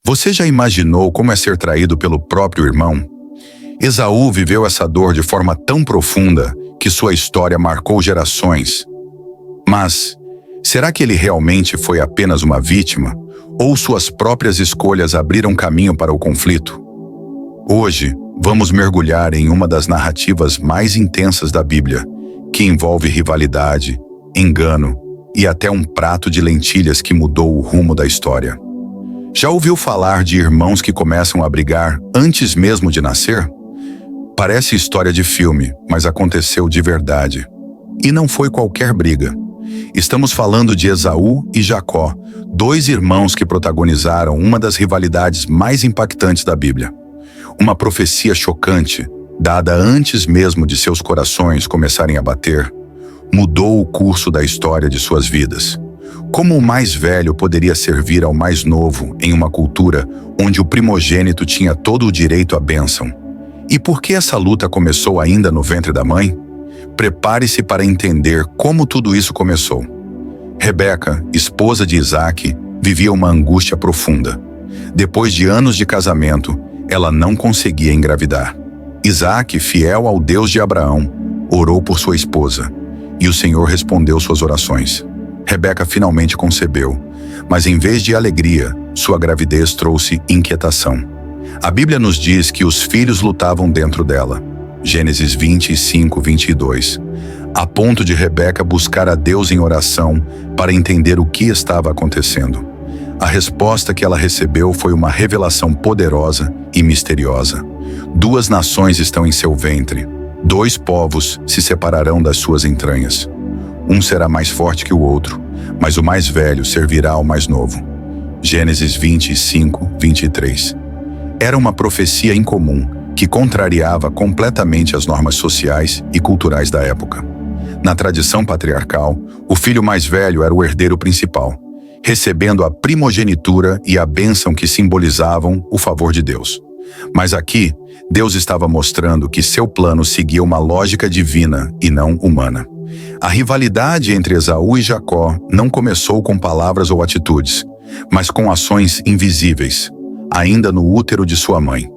Você já imaginou como é ser traído pelo próprio irmão? Esaú viveu essa dor de forma tão profunda que sua história marcou gerações. Mas, será que ele realmente foi apenas uma vítima? Ou suas próprias escolhas abriram caminho para o conflito? Hoje, vamos mergulhar em uma das narrativas mais intensas da Bíblia, que envolve rivalidade, engano e até um prato de lentilhas que mudou o rumo da história. Já ouviu falar de irmãos que começam a brigar antes mesmo de nascer? Parece história de filme, mas aconteceu de verdade. E não foi qualquer briga. Estamos falando de Esaú e Jacó, dois irmãos que protagonizaram uma das rivalidades mais impactantes da Bíblia. Uma profecia chocante, dada antes mesmo de seus corações começarem a bater, mudou o curso da história de suas vidas. Como o mais velho poderia servir ao mais novo em uma cultura onde o primogênito tinha todo o direito à bênção? E por que essa luta começou ainda no ventre da mãe? Prepare-se para entender como tudo isso começou. Rebeca, esposa de Isaque, vivia uma angústia profunda. Depois de anos de casamento, ela não conseguia engravidar. Isaque, fiel ao Deus de Abraão, orou por sua esposa, e o Senhor respondeu suas orações. Rebeca finalmente concebeu, mas em vez de alegria, sua gravidez trouxe inquietação. A Bíblia nos diz que os filhos lutavam dentro dela. Gênesis 25, 22. A ponto de Rebeca buscar a Deus em oração para entender o que estava acontecendo. A resposta que ela recebeu foi uma revelação poderosa e misteriosa. Duas nações estão em seu ventre. Dois povos se separarão das suas entranhas. Um será mais forte que o outro, mas o mais velho servirá ao mais novo. Gênesis 25, 23. Era uma profecia incomum que contrariava completamente as normas sociais e culturais da época. Na tradição patriarcal, o filho mais velho era o herdeiro principal, recebendo a primogenitura e a bênção que simbolizavam o favor de Deus. Mas aqui, Deus estava mostrando que seu plano seguia uma lógica divina e não humana. A rivalidade entre Esaú e Jacó não começou com palavras ou atitudes, mas com ações invisíveis, ainda no útero de sua mãe.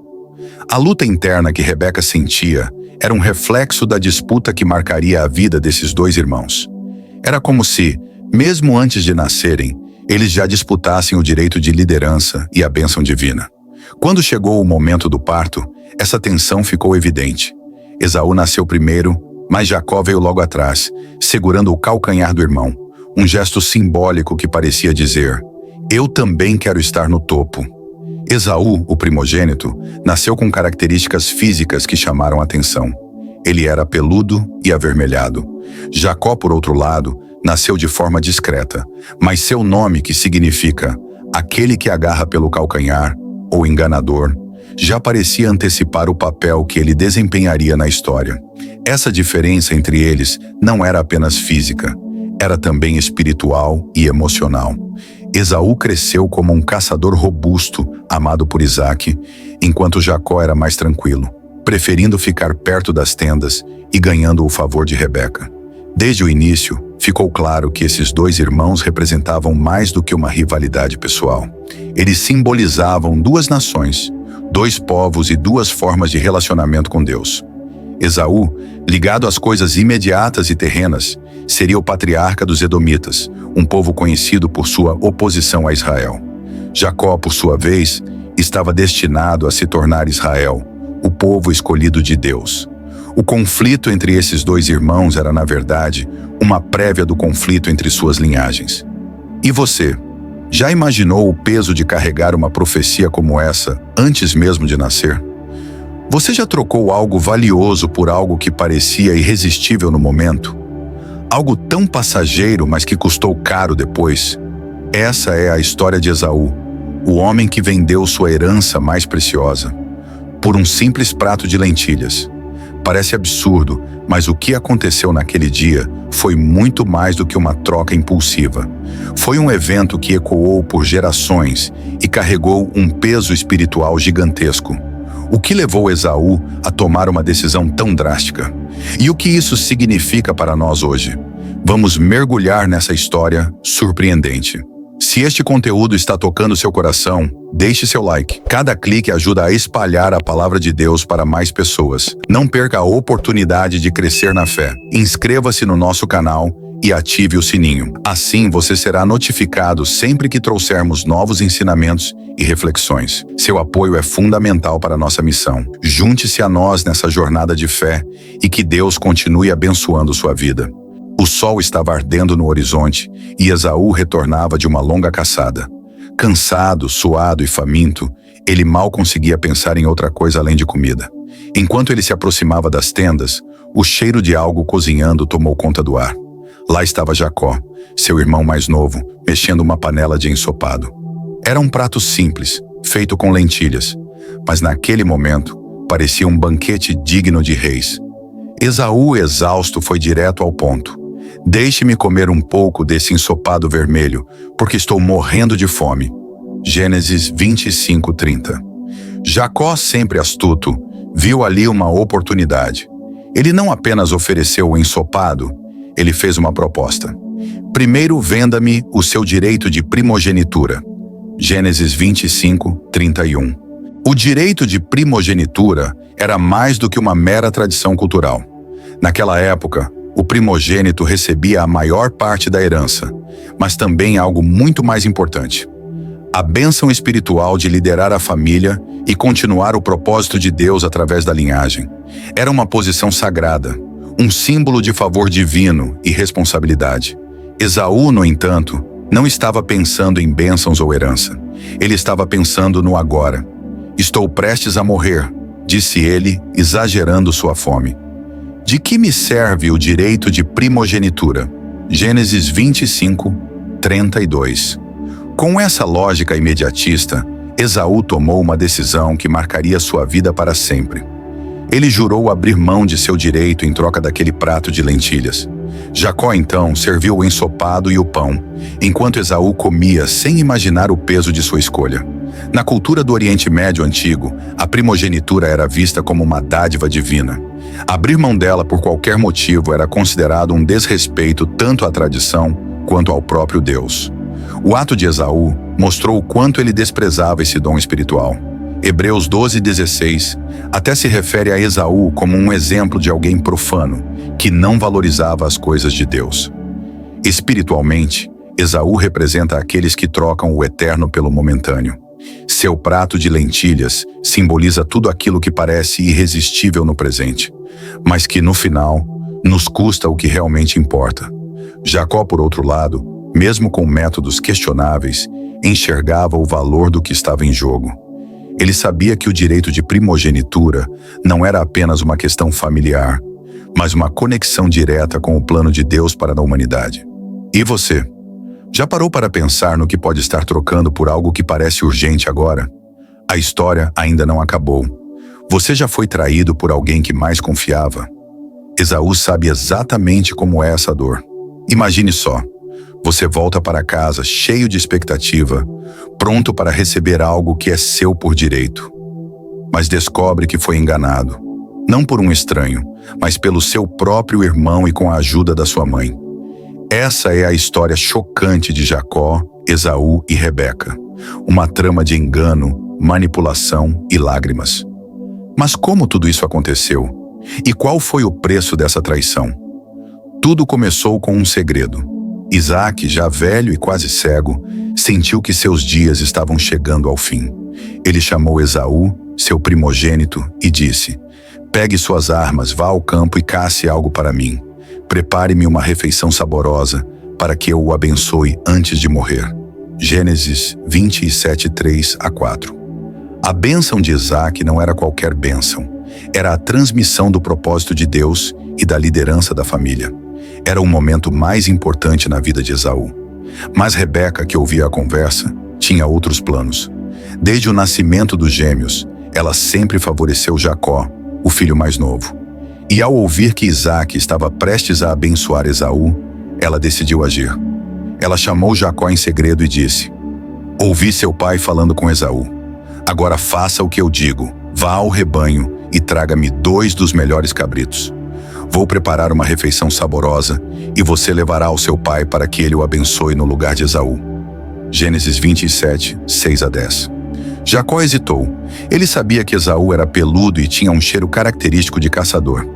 A luta interna que Rebeca sentia era um reflexo da disputa que marcaria a vida desses dois irmãos. Era como se, mesmo antes de nascerem, eles já disputassem o direito de liderança e a bênção divina. Quando chegou o momento do parto, essa tensão ficou evidente. Esaú nasceu primeiro, mas Jacó veio logo atrás, segurando o calcanhar do irmão, um gesto simbólico que parecia dizer: "Eu também quero estar no topo." Esaú, o primogênito, nasceu com características físicas que chamaram a atenção. Ele era peludo e avermelhado. Jacó, por outro lado, nasceu de forma discreta, mas seu nome, que significa "aquele que agarra pelo calcanhar" ou enganador, já parecia antecipar o papel que ele desempenharia na história. Essa diferença entre eles não era apenas física, era também espiritual e emocional. Esaú cresceu como um caçador robusto, amado por Isaque, enquanto Jacó era mais tranquilo, preferindo ficar perto das tendas e ganhando o favor de Rebeca. Desde o início, ficou claro que esses dois irmãos representavam mais do que uma rivalidade pessoal. Eles simbolizavam duas nações, dois povos e duas formas de relacionamento com Deus. Esaú, ligado às coisas imediatas e terrenas, seria o patriarca dos Edomitas, um povo conhecido por sua oposição a Israel. Jacó, por sua vez, estava destinado a se tornar Israel, o povo escolhido de Deus. O conflito entre esses dois irmãos era, na verdade, uma prévia do conflito entre suas linhagens. E você, já imaginou o peso de carregar uma profecia como essa antes mesmo de nascer? Você já trocou algo valioso por algo que parecia irresistível no momento? Algo tão passageiro, mas que custou caro depois? Essa é a história de Esaú, o homem que vendeu sua herança mais preciosa por um simples prato de lentilhas. Parece absurdo, mas o que aconteceu naquele dia foi muito mais do que uma troca impulsiva. Foi um evento que ecoou por gerações e carregou um peso espiritual gigantesco. O que levou Esaú a tomar uma decisão tão drástica? E o que isso significa para nós hoje? Vamos mergulhar nessa história surpreendente. Se este conteúdo está tocando seu coração, deixe seu like. Cada clique ajuda a espalhar a palavra de Deus para mais pessoas. Não perca a oportunidade de crescer na fé. Inscreva-se no nosso canal e ative o sininho. Assim você será notificado sempre que trouxermos novos ensinamentos e reflexões. Seu apoio é fundamental para a nossa missão. Junte-se a nós nessa jornada de fé e que Deus continue abençoando sua vida. O sol estava ardendo no horizonte e Esaú retornava de uma longa caçada. Cansado, suado e faminto, ele mal conseguia pensar em outra coisa além de comida. Enquanto ele se aproximava das tendas, o cheiro de algo cozinhando tomou conta do ar. Lá estava Jacó, seu irmão mais novo, mexendo uma panela de ensopado. Era um prato simples, feito com lentilhas, mas naquele momento parecia um banquete digno de reis. Esaú, exausto, foi direto ao ponto. Deixe-me comer um pouco desse ensopado vermelho, porque estou morrendo de fome. Gênesis 25:30. Jacó, sempre astuto, viu ali uma oportunidade. Ele não apenas ofereceu o ensopado, ele fez uma proposta. Primeiro, venda-me o seu direito de primogenitura. Gênesis 25:31. O direito de primogenitura era mais do que uma mera tradição cultural. Naquela época, o primogênito recebia a maior parte da herança, mas também algo muito mais importante: a bênção espiritual de liderar a família e continuar o propósito de Deus através da linhagem. Era uma posição sagrada, um símbolo de favor divino e responsabilidade. Esaú, no entanto, não estava pensando em bênçãos ou herança. Ele estava pensando no agora. Estou prestes a morrer, disse ele, exagerando sua fome. De que me serve o direito de primogenitura? Gênesis 25:32. Com essa lógica imediatista, Esaú tomou uma decisão que marcaria sua vida para sempre. Ele jurou abrir mão de seu direito em troca daquele prato de lentilhas. Jacó, então, serviu o ensopado e o pão, enquanto Esaú comia sem imaginar o peso de sua escolha. Na cultura do Oriente Médio antigo, a primogenitura era vista como uma dádiva divina. Abrir mão dela por qualquer motivo era considerado um desrespeito tanto à tradição quanto ao próprio Deus. O ato de Esaú mostrou o quanto ele desprezava esse dom espiritual. Hebreus 12:16 até se refere a Esaú como um exemplo de alguém profano, que não valorizava as coisas de Deus. Espiritualmente, Esaú representa aqueles que trocam o eterno pelo momentâneo. Seu prato de lentilhas simboliza tudo aquilo que parece irresistível no presente, mas que, no final, nos custa o que realmente importa. Jacó, por outro lado, mesmo com métodos questionáveis, enxergava o valor do que estava em jogo. Ele sabia que o direito de primogenitura não era apenas uma questão familiar, mas uma conexão direta com o plano de Deus para a humanidade. E você? Já parou para pensar no que pode estar trocando por algo que parece urgente agora? A história ainda não acabou. Você já foi traído por alguém que mais confiava? Esaú sabe exatamente como é essa dor. Imagine só. Você volta para casa cheio de expectativa, pronto para receber algo que é seu por direito. Mas descobre que foi enganado. Não por um estranho, mas pelo seu próprio irmão e com a ajuda da sua mãe. Essa é a história chocante de Jacó, Esaú e Rebeca. Uma trama de engano, manipulação e lágrimas. Mas como tudo isso aconteceu? E qual foi o preço dessa traição? Tudo começou com um segredo. Isaac, já velho e quase cego, sentiu que seus dias estavam chegando ao fim. Ele chamou Esaú, seu primogênito, e disse: "Pegue suas armas, vá ao campo e casse algo para mim. Prepare-me uma refeição saborosa, para que eu o abençoe antes de morrer." Gênesis 27:3-4. A bênção de Isaac não era qualquer bênção. Era a transmissão do propósito de Deus e da liderança da família. Era o momento mais importante na vida de Esaú. Mas Rebeca, que ouvia a conversa, tinha outros planos. Desde o nascimento dos gêmeos, ela sempre favoreceu Jacó, o filho mais novo. E ao ouvir que Isaac estava prestes a abençoar Esaú, ela decidiu agir. Ela chamou Jacó em segredo e disse: "Ouvi seu pai falando com Esaú. Agora faça o que eu digo. Vá ao rebanho e traga-me 2 dos melhores cabritos. Vou preparar uma refeição saborosa e você levará ao seu pai para que ele o abençoe no lugar de Esaú." Gênesis 27, 6 a 10. Jacó hesitou. Ele sabia que Esaú era peludo e tinha um cheiro característico de caçador.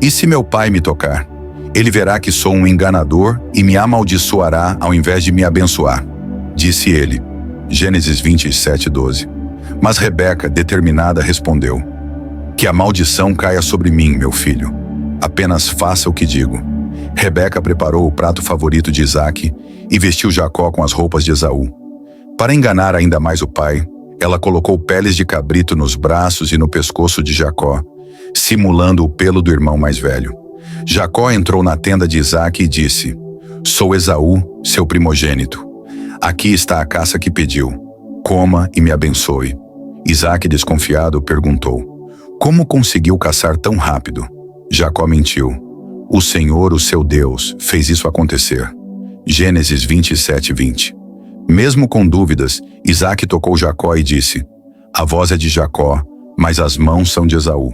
E se meu pai me tocar? Ele verá que sou um enganador e me amaldiçoará ao invés de me abençoar, disse ele. Gênesis 27, 12. Mas Rebeca, determinada, respondeu: que a maldição caia sobre mim, meu filho. Apenas faça o que digo. Rebeca preparou o prato favorito de Isaque e vestiu Jacó com as roupas de Esaú. Para enganar ainda mais o pai, ela colocou peles de cabrito nos braços e no pescoço de Jacó, simulando o pelo do irmão mais velho. Jacó entrou na tenda de Isaque e disse: sou Esaú, seu primogênito. Aqui está a caça que pediu. Coma e me abençoe. Isaque, desconfiado, perguntou: como conseguiu caçar tão rápido? Jacó mentiu: o Senhor, o seu Deus, fez isso acontecer. Gênesis 27, 20. Mesmo com dúvidas, Isaque tocou Jacó e disse: a voz é de Jacó, mas as mãos são de Esaú.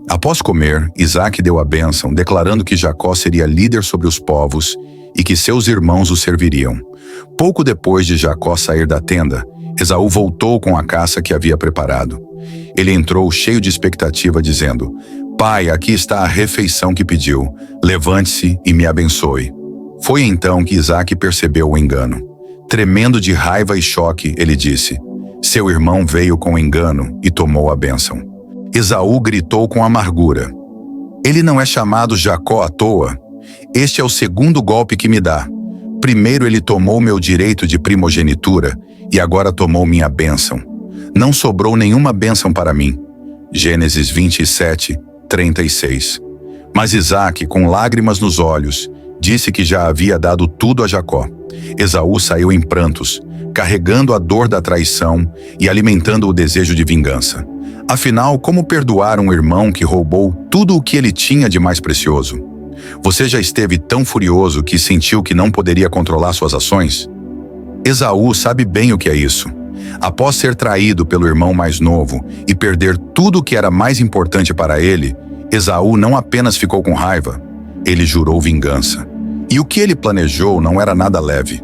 Após comer, Isaque deu a bênção, declarando que Jacó seria líder sobre os povos e que seus irmãos o serviriam. Pouco depois de Jacó sair da tenda, Esaú voltou com a caça que havia preparado. Ele entrou cheio de expectativa, dizendo: pai, aqui está a refeição que pediu. Levante-se e me abençoe. Foi então que Isaque percebeu o engano. Tremendo de raiva e choque, ele disse: seu irmão veio com engano e tomou a bênção. Esaú gritou com amargura: ele não é chamado Jacó à toa. Este é o segundo golpe que me dá. Primeiro ele tomou meu direito de primogenitura e agora tomou minha bênção. Não sobrou nenhuma bênção para mim. Gênesis 27, 36. Mas Isaque, com lágrimas nos olhos, disse que já havia dado tudo a Jacó. Esaú saiu em prantos, carregando a dor da traição e alimentando o desejo de vingança. Afinal, como perdoar um irmão que roubou tudo o que ele tinha de mais precioso? Você já esteve tão furioso que sentiu que não poderia controlar suas ações? Esaú sabe bem o que é isso. Após ser traído pelo irmão mais novo e perder tudo o que era mais importante para ele, Esaú não apenas ficou com raiva, ele jurou vingança. E o que ele planejou não era nada leve.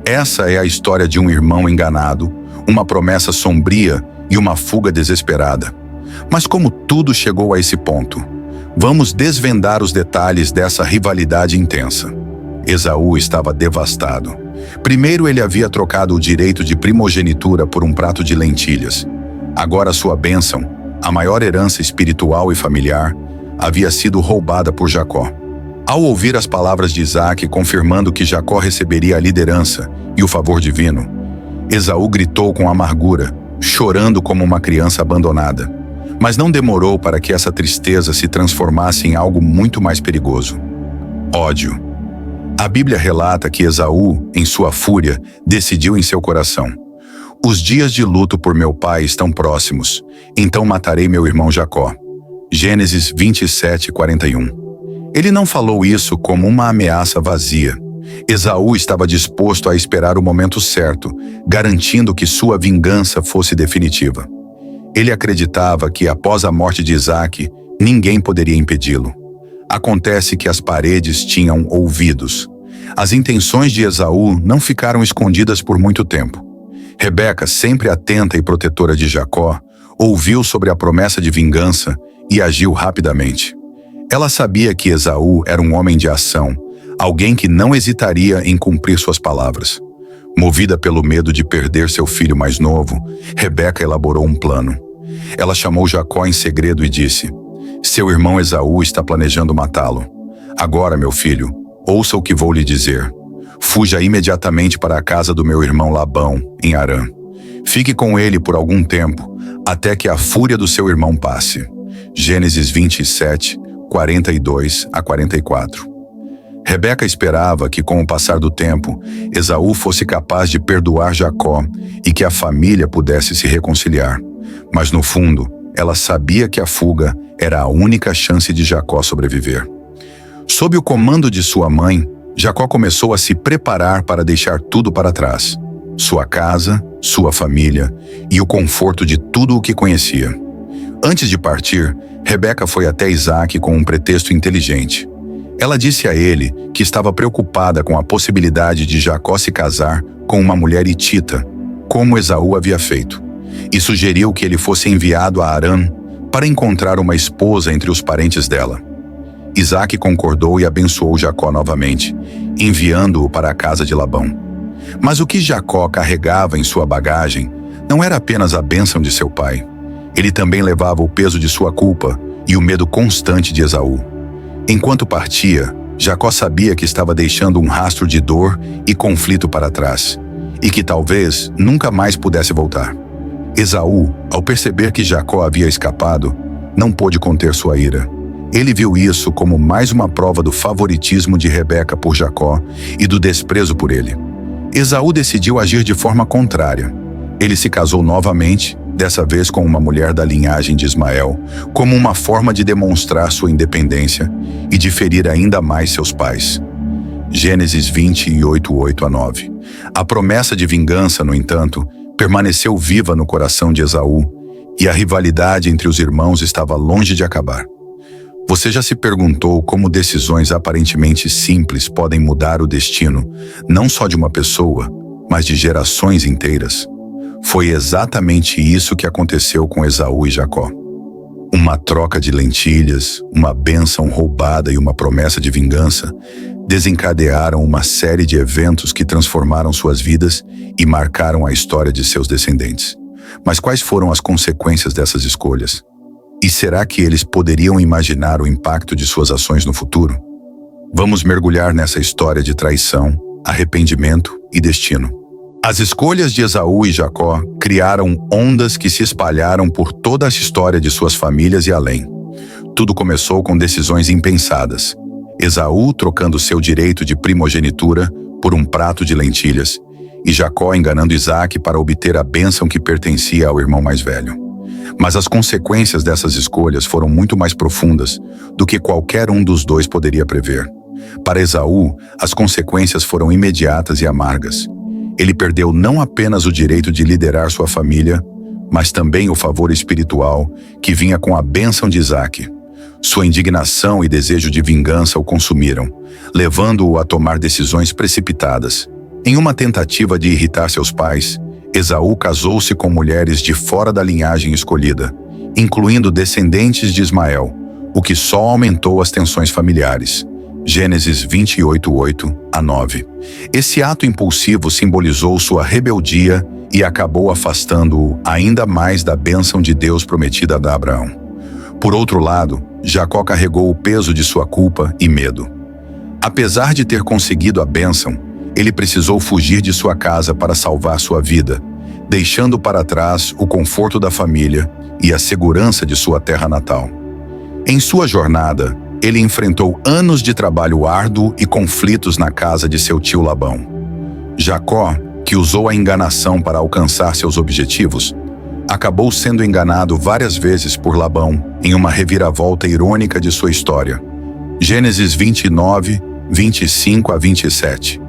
Essa é a história de um irmão enganado, uma promessa sombria e uma fuga desesperada. Mas como tudo chegou a esse ponto? Vamos desvendar os detalhes dessa rivalidade intensa. Esaú estava devastado. Primeiro ele havia trocado o direito de primogenitura por um prato de lentilhas. Agora sua bênção, a maior herança espiritual e familiar, havia sido roubada por Jacó. Ao ouvir as palavras de Isaque confirmando que Jacó receberia a liderança e o favor divino, Esaú gritou com amargura, chorando como uma criança abandonada. Mas não demorou para que essa tristeza se transformasse em algo muito mais perigoso: ódio. A Bíblia relata que Esaú, em sua fúria, decidiu em seu coração: os dias de luto por meu pai estão próximos, então matarei meu irmão Jacó. Gênesis 27, 41. Ele não falou isso como uma ameaça vazia. Esaú estava disposto a esperar o momento certo, garantindo que sua vingança fosse definitiva. Ele acreditava que, após a morte de Isaque, ninguém poderia impedi-lo. Acontece que as paredes tinham ouvidos. As intenções de Esaú não ficaram escondidas por muito tempo. Rebeca, sempre atenta e protetora de Jacó, ouviu sobre a promessa de vingança e agiu rapidamente. Ela sabia que Esaú era um homem de ação, alguém que não hesitaria em cumprir suas palavras. Movida pelo medo de perder seu filho mais novo, Rebeca elaborou um plano. Ela chamou Jacó em segredo e disse: seu irmão Esaú está planejando matá-lo. Agora, meu filho, ouça o que vou lhe dizer. Fuja imediatamente para a casa do meu irmão Labão, em Harã. Fique com ele por algum tempo, até que a fúria do seu irmão passe. Gênesis 27, 42 a 44. Rebeca esperava que, com o passar do tempo, Esaú fosse capaz de perdoar Jacó e que a família pudesse se reconciliar. Mas, no fundo, ela sabia que a fuga era a única chance de Jacó sobreviver. Sob o comando de sua mãe, Jacó começou a se preparar para deixar tudo para trás: sua casa, sua família e o conforto de tudo o que conhecia. Antes de partir, Rebeca foi até Isaque com um pretexto inteligente. Ela disse a ele que estava preocupada com a possibilidade de Jacó se casar com uma mulher hitita, como Esaú havia feito, e sugeriu que ele fosse enviado a Harã para encontrar uma esposa entre os parentes dela. Isaque concordou e abençoou Jacó novamente, enviando-o para a casa de Labão. Mas o que Jacó carregava em sua bagagem não era apenas a bênção de seu pai. Ele também levava o peso de sua culpa e o medo constante de Esaú. Enquanto partia, Jacó sabia que estava deixando um rastro de dor e conflito para trás, e que talvez nunca mais pudesse voltar. Esaú, ao perceber que Jacó havia escapado, não pôde conter sua ira. Ele viu isso como mais uma prova do favoritismo de Rebeca por Jacó e do desprezo por ele. Esaú decidiu agir de forma contrária. Ele se casou novamente, dessa vez com uma mulher da linhagem de Ismael, como uma forma de demonstrar sua independência e de ferir ainda mais seus pais. Gênesis 28, 8-9. A promessa de vingança, no entanto, permaneceu viva no coração de Esaú, e a rivalidade entre os irmãos estava longe de acabar. Você já se perguntou como decisões aparentemente simples podem mudar o destino, não só de uma pessoa, mas de gerações inteiras? Foi exatamente isso que aconteceu com Esaú e Jacó. Uma troca de lentilhas, uma bênção roubada e uma promessa de vingança desencadearam uma série de eventos que transformaram suas vidas e marcaram a história de seus descendentes. Mas quais foram as consequências dessas escolhas? E será que eles poderiam imaginar o impacto de suas ações no futuro? Vamos mergulhar nessa história de traição, arrependimento e destino. As escolhas de Esaú e Jacó criaram ondas que se espalharam por toda a história de suas famílias e além. Tudo começou com decisões impensadas. Esaú trocando seu direito de primogenitura por um prato de lentilhas, e Jacó enganando Isaque para obter a bênção que pertencia ao irmão mais velho. Mas as consequências dessas escolhas foram muito mais profundas do que qualquer um dos dois poderia prever. Para Esaú, as consequências foram imediatas e amargas. Ele perdeu não apenas o direito de liderar sua família, mas também o favor espiritual que vinha com a bênção de Isaque. Sua indignação e desejo de vingança o consumiram, levando-o a tomar decisões precipitadas. Em uma tentativa de irritar seus pais, Esaú casou-se com mulheres de fora da linhagem escolhida, incluindo descendentes de Ismael, o que só aumentou as tensões familiares. Gênesis 28, 8-9. Esse ato impulsivo simbolizou sua rebeldia e acabou afastando-o ainda mais da bênção de Deus prometida a Abraão. Por outro lado, Jacó carregou o peso de sua culpa e medo. Apesar de ter conseguido a bênção, ele precisou fugir de sua casa para salvar sua vida, deixando para trás o conforto da família e a segurança de sua terra natal. Em sua jornada, ele enfrentou anos de trabalho árduo e conflitos na casa de seu tio Labão. Jacó, que usou a enganação para alcançar seus objetivos, acabou sendo enganado várias vezes por Labão em uma reviravolta irônica de sua história. Gênesis 29, 25-27.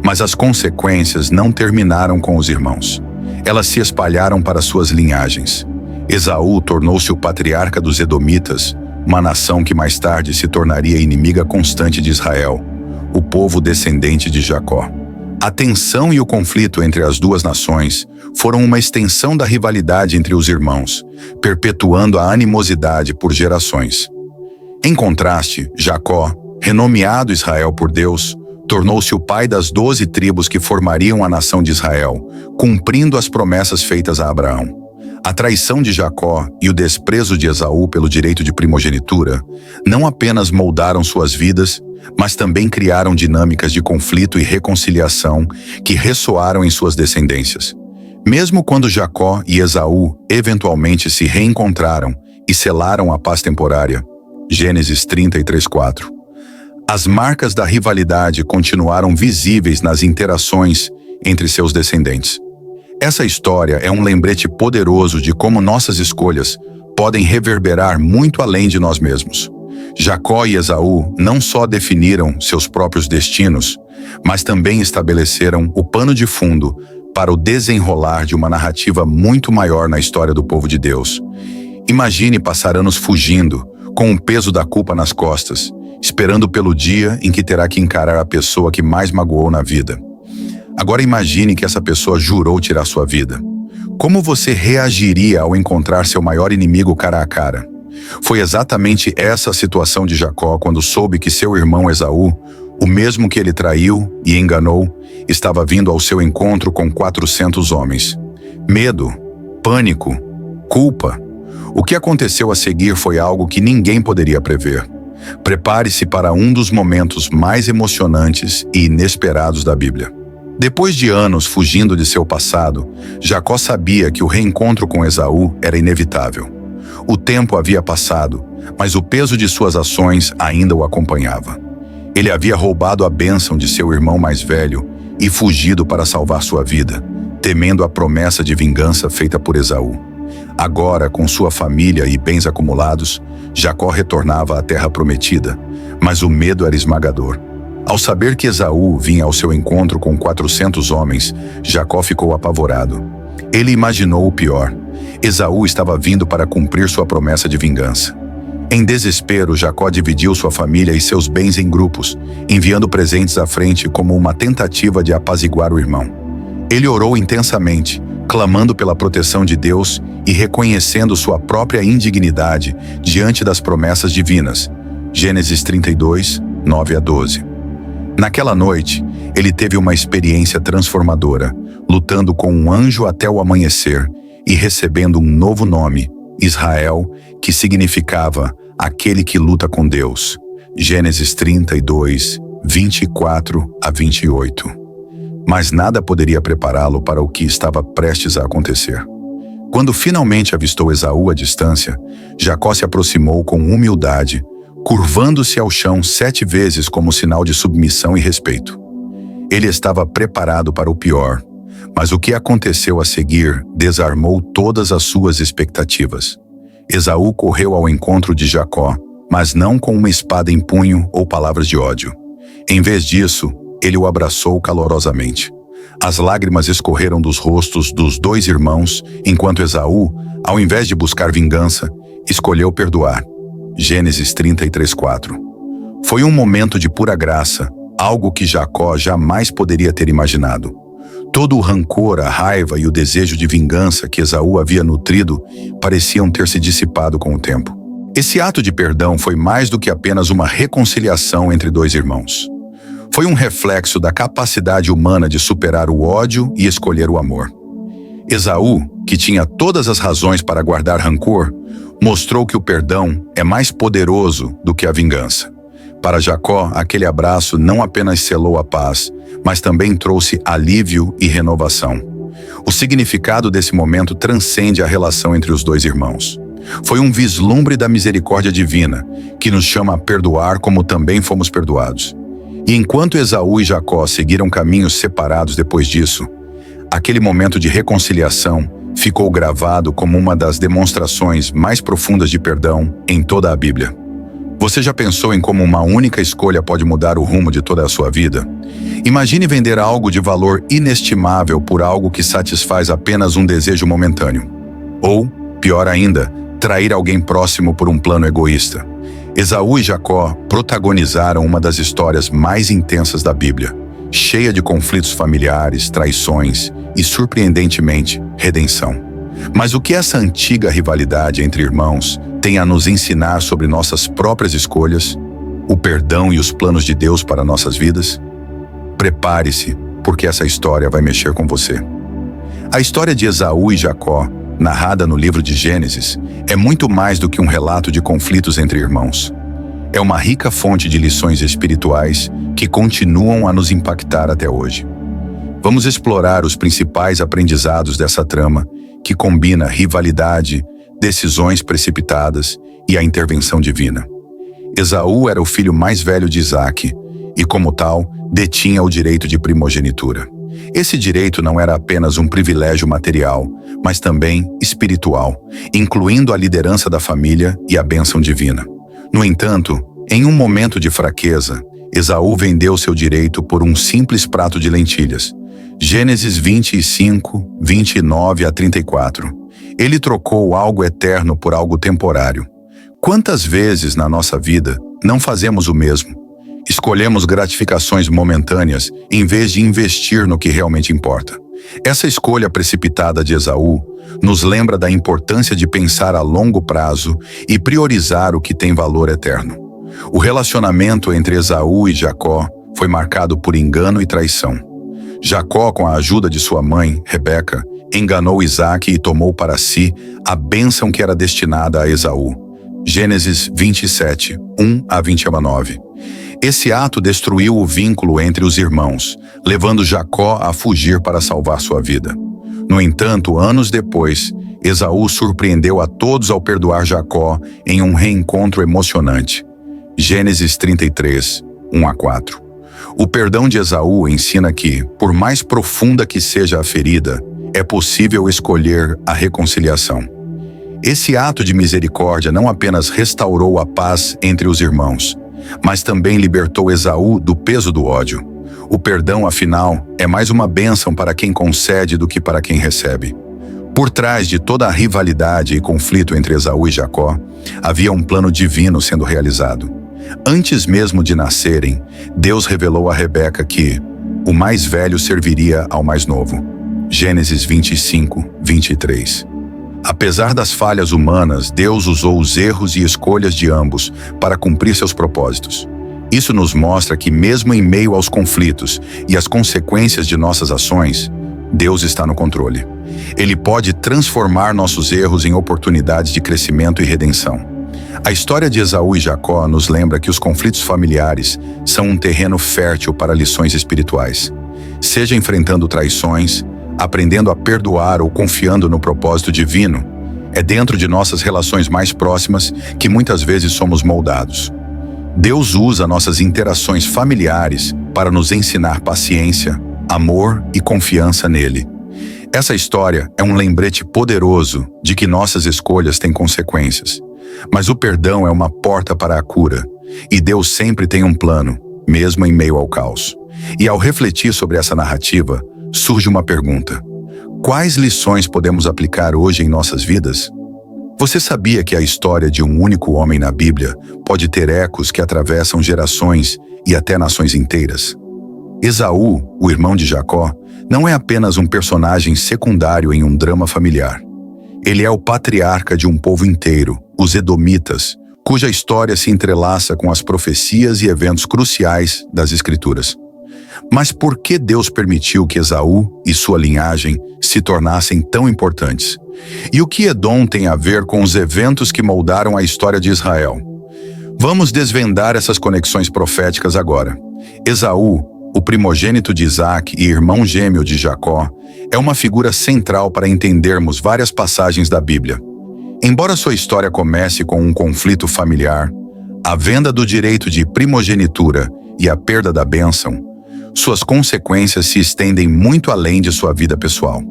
Mas as consequências não terminaram com os irmãos. Elas se espalharam para suas linhagens. Esaú tornou-se o patriarca dos Edomitas, uma nação que mais tarde se tornaria inimiga constante de Israel, o povo descendente de Jacó. A tensão e o conflito entre as duas nações foram uma extensão da rivalidade entre os irmãos, perpetuando a animosidade por gerações. Em contraste, Jacó, renomeado Israel por Deus, tornou-se o pai das 12 tribos que formariam a nação de Israel, cumprindo as promessas feitas a Abraão. A traição de Jacó e o desprezo de Esaú pelo direito de primogenitura não apenas moldaram suas vidas, mas também criaram dinâmicas de conflito e reconciliação que ressoaram em suas descendências. Mesmo quando Jacó e Esaú eventualmente se reencontraram e selaram a paz temporária, Gênesis 33:4, as marcas da rivalidade continuaram visíveis nas interações entre seus descendentes. Essa história é um lembrete poderoso de como nossas escolhas podem reverberar muito além de nós mesmos. Jacó e Esaú não só definiram seus próprios destinos, mas também estabeleceram o pano de fundo para o desenrolar de uma narrativa muito maior na história do povo de Deus. Imagine passar anos fugindo, com o peso da culpa nas costas, esperando pelo dia em que terá que encarar a pessoa que mais magoou na vida. Agora imagine que essa pessoa jurou tirar sua vida. Como você reagiria ao encontrar seu maior inimigo cara a cara? Foi exatamente essa a situação de Jacó quando soube que seu irmão Esaú, o mesmo que ele traiu e enganou, estava vindo ao seu encontro com 400 homens. Medo, pânico, culpa. O que aconteceu a seguir foi algo que ninguém poderia prever. Prepare-se para um dos momentos mais emocionantes e inesperados da Bíblia. Depois de anos fugindo de seu passado, Jacó sabia que o reencontro com Esaú era inevitável. O tempo havia passado, mas o peso de suas ações ainda o acompanhava. Ele havia roubado a bênção de seu irmão mais velho e fugido para salvar sua vida, temendo a promessa de vingança feita por Esaú. Agora, com sua família e bens acumulados, Jacó retornava à terra prometida, mas o medo era esmagador. Ao saber que Esaú vinha ao seu encontro com 400 homens, Jacó ficou apavorado. Ele imaginou o pior. Esaú estava vindo para cumprir sua promessa de vingança. Em desespero, Jacó dividiu sua família e seus bens em grupos, enviando presentes à frente como uma tentativa de apaziguar o irmão. Ele orou intensamente, clamando pela proteção de Deus e reconhecendo sua própria indignidade diante das promessas divinas. Gênesis 32, 9-12. Naquela noite, ele teve uma experiência transformadora, lutando com um anjo até o amanhecer e recebendo um novo nome, Israel, que significava aquele que luta com Deus. Gênesis 32, 24-28. Mas nada poderia prepará-lo para o que estava prestes a acontecer. Quando finalmente avistou Esaú à distância, Jacó se aproximou com humildade, curvando-se ao chão 7 vezes como sinal de submissão e respeito. Ele estava preparado para o pior, mas o que aconteceu a seguir desarmou todas as suas expectativas. Esaú correu ao encontro de Jacó, mas não com uma espada em punho ou palavras de ódio. Em vez disso, ele o abraçou calorosamente. As lágrimas escorreram dos rostos dos 2 irmãos, enquanto Esaú, ao invés de buscar vingança, escolheu perdoar. Gênesis 33:4. Foi um momento de pura graça, algo que Jacó jamais poderia ter imaginado. Todo o rancor, a raiva e o desejo de vingança que Esaú havia nutrido pareciam ter se dissipado com o tempo. Esse ato de perdão foi mais do que apenas uma reconciliação entre 2 irmãos. Foi um reflexo da capacidade humana de superar o ódio e escolher o amor. Esaú, que tinha todas as razões para guardar rancor, mostrou que o perdão é mais poderoso do que a vingança. Para Jacó, aquele abraço não apenas selou a paz, mas também trouxe alívio e renovação. O significado desse momento transcende a relação entre os 2 irmãos. Foi um vislumbre da misericórdia divina, que nos chama a perdoar como também fomos perdoados. E enquanto Esaú e Jacó seguiram caminhos separados depois disso, aquele momento de reconciliação ficou gravado como uma das demonstrações mais profundas de perdão em toda a Bíblia. Você já pensou em como uma única escolha pode mudar o rumo de toda a sua vida? Imagine vender algo de valor inestimável por algo que satisfaz apenas um desejo momentâneo. Ou, pior ainda, trair alguém próximo por um plano egoísta. Esaú e Jacó protagonizaram uma das histórias mais intensas da Bíblia, cheia de conflitos familiares, traições e, surpreendentemente, redenção. Mas o que essa antiga rivalidade entre irmãos tem a nos ensinar sobre nossas próprias escolhas, o perdão e os planos de Deus para nossas vidas? Prepare-se, porque essa história vai mexer com você. A história de Esaú e Jacó, narrada no livro de Gênesis, é muito mais do que um relato de conflitos entre irmãos. É uma rica fonte de lições espirituais que continuam a nos impactar até hoje. Vamos explorar os principais aprendizados dessa trama, que combina rivalidade, decisões precipitadas e a intervenção divina. Esaú era o filho mais velho de Isaque e, como tal, detinha o direito de primogenitura. Esse direito não era apenas um privilégio material, mas também espiritual, incluindo a liderança da família e a bênção divina. No entanto, em um momento de fraqueza, Esaú vendeu seu direito por um simples prato de lentilhas. Gênesis 25, 29-34. Ele trocou algo eterno por algo temporário. Quantas vezes na nossa vida não fazemos o mesmo? Escolhemos gratificações momentâneas em vez de investir no que realmente importa. Essa escolha precipitada de Esaú nos lembra da importância de pensar a longo prazo e priorizar o que tem valor eterno. O relacionamento entre Esaú e Jacó foi marcado por engano e traição. Jacó, com a ajuda de sua mãe, Rebeca, enganou Isaque e tomou para si a bênção que era destinada a Esaú. Gênesis 27, 1-29. Esse ato destruiu o vínculo entre os irmãos, levando Jacó a fugir para salvar sua vida. No entanto, anos depois, Esaú surpreendeu a todos ao perdoar Jacó em um reencontro emocionante. Gênesis 33, 1-4. O perdão de Esaú ensina que, por mais profunda que seja a ferida, é possível escolher a reconciliação. Esse ato de misericórdia não apenas restaurou a paz entre os irmãos, mas também libertou Esaú do peso do ódio. O perdão, afinal, é mais uma bênção para quem concede do que para quem recebe. Por trás de toda a rivalidade e conflito entre Esaú e Jacó, havia um plano divino sendo realizado. Antes mesmo de nascerem, Deus revelou a Rebeca que o mais velho serviria ao mais novo. Gênesis 25, 23. Apesar das falhas humanas, Deus usou os erros e escolhas de ambos para cumprir seus propósitos. Isso nos mostra que, mesmo em meio aos conflitos e às consequências de nossas ações, Deus está no controle. Ele pode transformar nossos erros em oportunidades de crescimento e redenção. A história de Esaú e Jacó nos lembra que os conflitos familiares são um terreno fértil para lições espirituais. Seja enfrentando traições, aprendendo a perdoar ou confiando no propósito divino, é dentro de nossas relações mais próximas que muitas vezes somos moldados. Deus usa nossas interações familiares para nos ensinar paciência, amor e confiança nele. Essa história é um lembrete poderoso de que nossas escolhas têm consequências. Mas o perdão é uma porta para a cura, e Deus sempre tem um plano, mesmo em meio ao caos. E ao refletir sobre essa narrativa, surge uma pergunta: quais lições podemos aplicar hoje em nossas vidas? Você sabia que a história de um único homem na Bíblia pode ter ecos que atravessam gerações e até nações inteiras? Esaú, o irmão de Jacó, não é apenas um personagem secundário em um drama familiar. Ele é o patriarca de um povo inteiro, os Edomitas, cuja história se entrelaça com as profecias e eventos cruciais das Escrituras. Mas por que Deus permitiu que Esaú e sua linhagem se tornassem tão importantes? E o que Edom tem a ver com os eventos que moldaram a história de Israel? Vamos desvendar essas conexões proféticas agora. Esaú, o primogênito de Isaque e irmão gêmeo de Jacó, é uma figura central para entendermos várias passagens da Bíblia. Embora sua história comece com um conflito familiar, a venda do direito de primogenitura e a perda da bênção, suas consequências se estendem muito além de sua vida pessoal.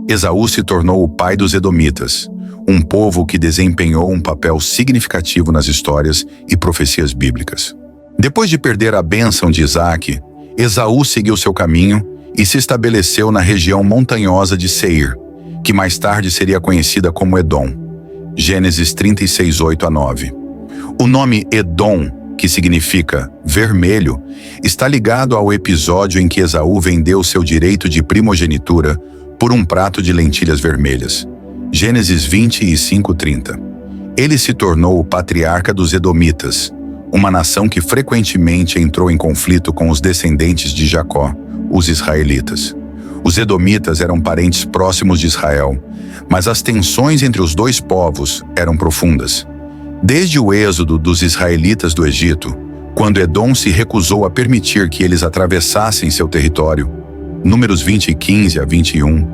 Esaú se tornou o pai dos Edomitas, um povo que desempenhou um papel significativo nas histórias e profecias bíblicas. Depois de perder a bênção de Isaque, Esaú seguiu seu caminho e se estabeleceu na região montanhosa de Seir, que mais tarde seria conhecida como Edom. Gênesis 36, 8-9. O nome Edom, que significa vermelho, está ligado ao episódio em que Esaú vendeu seu direito de primogenitura por um prato de lentilhas vermelhas. Gênesis 25:30. Ele se tornou o patriarca dos Edomitas, uma nação que frequentemente entrou em conflito com os descendentes de Jacó, os israelitas. Os Edomitas eram parentes próximos de Israel, mas as tensões entre os dois povos eram profundas. Desde o êxodo dos israelitas do Egito, quando Edom se recusou a permitir que eles atravessassem seu território, Números 20:15-21,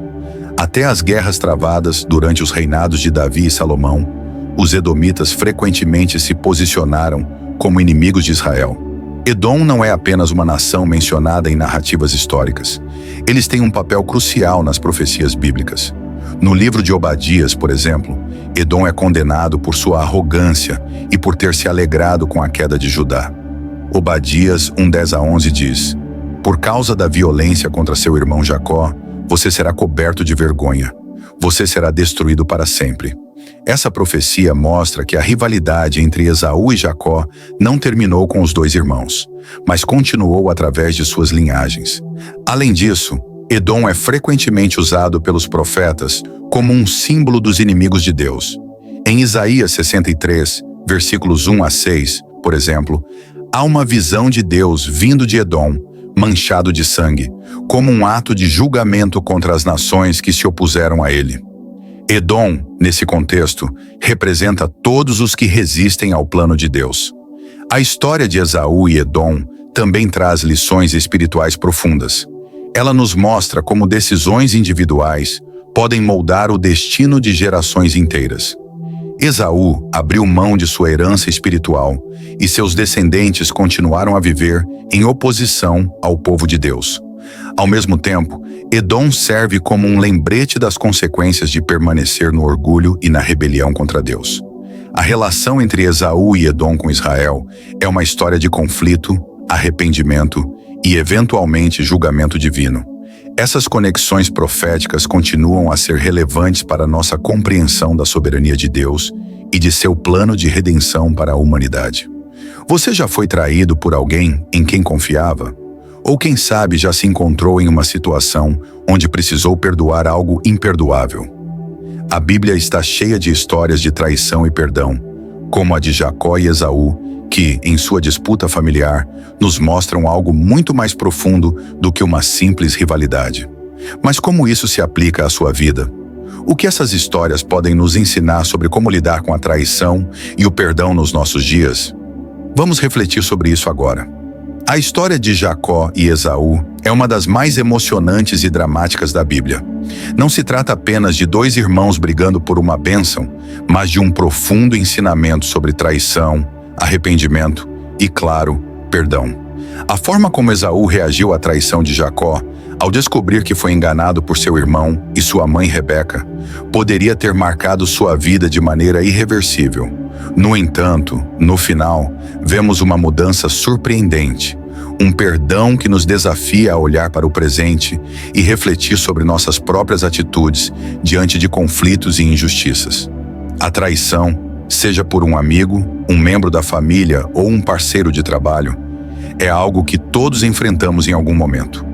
até as guerras travadas durante os reinados de Davi e Salomão, os Edomitas frequentemente se posicionaram como inimigos de Israel. Edom não é apenas uma nação mencionada em narrativas históricas. Eles têm um papel crucial nas profecias bíblicas. No livro de Obadias, por exemplo, Edom é condenado por sua arrogância e por ter se alegrado com a queda de Judá. Obadias 1:10-11 diz: por causa da violência contra seu irmão Jacó, você será coberto de vergonha. Você será destruído para sempre. Essa profecia mostra que a rivalidade entre Esaú e Jacó não terminou com os dois irmãos, mas continuou através de suas linhagens. Além disso, Edom é frequentemente usado pelos profetas como um símbolo dos inimigos de Deus. Em Isaías 63, versículos 1 a 6, por exemplo, há uma visão de Deus vindo de Edom, manchado de sangue, como um ato de julgamento contra as nações que se opuseram a ele. Edom, nesse contexto, representa todos os que resistem ao plano de Deus. A história de Esaú e Edom também traz lições espirituais profundas. Ela nos mostra como decisões individuais podem moldar o destino de gerações inteiras. Esaú abriu mão de sua herança espiritual e seus descendentes continuaram a viver em oposição ao povo de Deus. Ao mesmo tempo, Edom serve como um lembrete das consequências de permanecer no orgulho e na rebelião contra Deus. A relação entre Esaú e Edom com Israel é uma história de conflito, arrependimento e, eventualmente, julgamento divino. Essas conexões proféticas continuam a ser relevantes para nossa compreensão da soberania de Deus e de seu plano de redenção para a humanidade. Você já foi traído por alguém em quem confiava? Ou quem sabe já se encontrou em uma situação onde precisou perdoar algo imperdoável? A Bíblia está cheia de histórias de traição e perdão, como a de Jacó e Esaú, que, em sua disputa familiar, nos mostram algo muito mais profundo do que uma simples rivalidade. Mas como isso se aplica à sua vida? O que essas histórias podem nos ensinar sobre como lidar com a traição e o perdão nos nossos dias? Vamos refletir sobre isso agora. A história de Jacó e Esaú é uma das mais emocionantes e dramáticas da Bíblia. Não se trata apenas de dois irmãos brigando por uma bênção, mas de um profundo ensinamento sobre traição, arrependimento e, claro, perdão. A forma como Esaú reagiu à traição de Jacó, ao descobrir que foi enganado por seu irmão e sua mãe Rebeca, poderia ter marcado sua vida de maneira irreversível. No entanto, no final, vemos uma mudança surpreendente, um perdão que nos desafia a olhar para o presente e refletir sobre nossas próprias atitudes diante de conflitos e injustiças. A traição, seja por um amigo, um membro da família ou um parceiro de trabalho, é algo que todos enfrentamos em algum momento.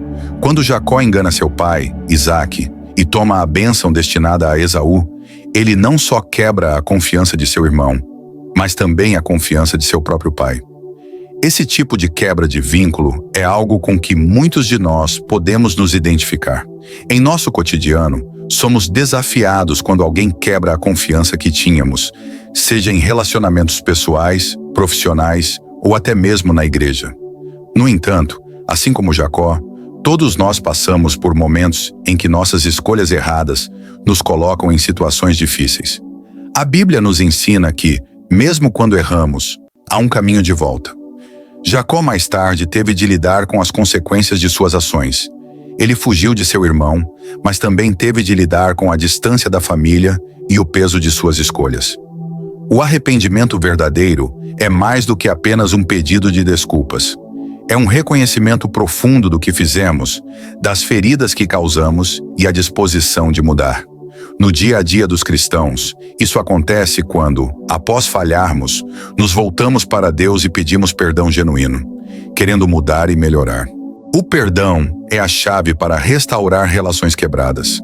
Quando Jacó engana seu pai, Isaque, e toma a bênção destinada a Esaú, ele não só quebra a confiança de seu irmão, mas também a confiança de seu próprio pai. Esse tipo de quebra de vínculo é algo com que muitos de nós podemos nos identificar. Em nosso cotidiano, somos desafiados quando alguém quebra a confiança que tínhamos, seja em relacionamentos pessoais, profissionais ou até mesmo na igreja. No entanto, assim como Jacó, todos nós passamos por momentos em que nossas escolhas erradas nos colocam em situações difíceis. A Bíblia nos ensina que, mesmo quando erramos, há um caminho de volta. Jacó mais tarde teve de lidar com as consequências de suas ações. Ele fugiu de seu irmão, mas também teve de lidar com a distância da família e o peso de suas escolhas. O arrependimento verdadeiro é mais do que apenas um pedido de desculpas. É um reconhecimento profundo do que fizemos, das feridas que causamos e a disposição de mudar. No dia a dia dos cristãos, isso acontece quando, após falharmos, nos voltamos para Deus e pedimos perdão genuíno, querendo mudar e melhorar. O perdão é a chave para restaurar relações quebradas.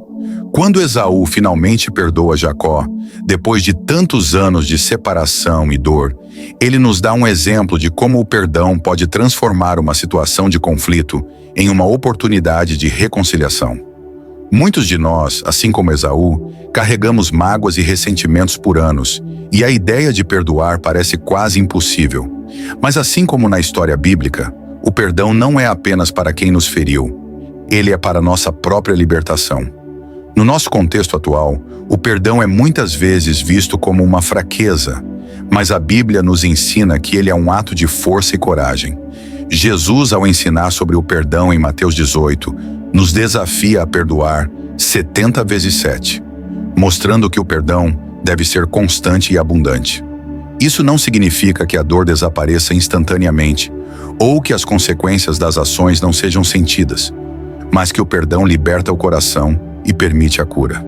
Quando Esaú finalmente perdoa Jacó, depois de tantos anos de separação e dor, ele nos dá um exemplo de como o perdão pode transformar uma situação de conflito em uma oportunidade de reconciliação. Muitos de nós, assim como Esaú, carregamos mágoas e ressentimentos por anos, e a ideia de perdoar parece quase impossível. Mas assim como na história bíblica, o perdão não é apenas para quem nos feriu, ele é para nossa própria libertação. No nosso contexto atual, o perdão é muitas vezes visto como uma fraqueza, mas a Bíblia nos ensina que ele é um ato de força e coragem. Jesus, ao ensinar sobre o perdão em Mateus 18, nos desafia a perdoar 70 vezes 7, mostrando que o perdão deve ser constante e abundante. Isso não significa que a dor desapareça instantaneamente ou que as consequências das ações não sejam sentidas, mas que o perdão liberta o coração e permite a cura.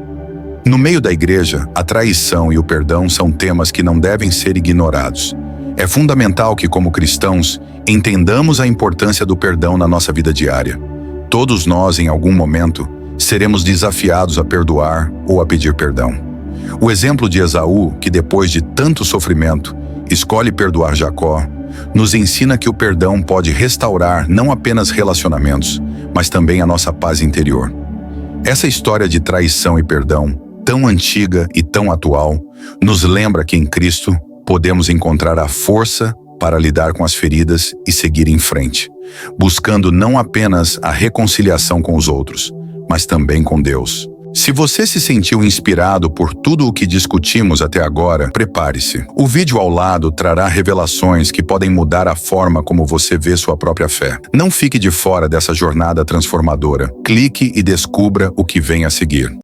No meio da igreja, a traição e o perdão são temas que não devem ser ignorados. É fundamental que, como cristãos, entendamos a importância do perdão na nossa vida diária. Todos nós, em algum momento, seremos desafiados a perdoar ou a pedir perdão. O exemplo de Esaú, que depois de tanto sofrimento, escolhe perdoar Jacó, nos ensina que o perdão pode restaurar não apenas relacionamentos, mas também a nossa paz interior. Essa história de traição e perdão, tão antiga e tão atual, nos lembra que em Cristo podemos encontrar a força para lidar com as feridas e seguir em frente, buscando não apenas a reconciliação com os outros, mas também com Deus. Se você se sentiu inspirado por tudo o que discutimos até agora, prepare-se. O vídeo ao lado trará revelações que podem mudar a forma como você vê sua própria fé. Não fique de fora dessa jornada transformadora. Clique e descubra o que vem a seguir.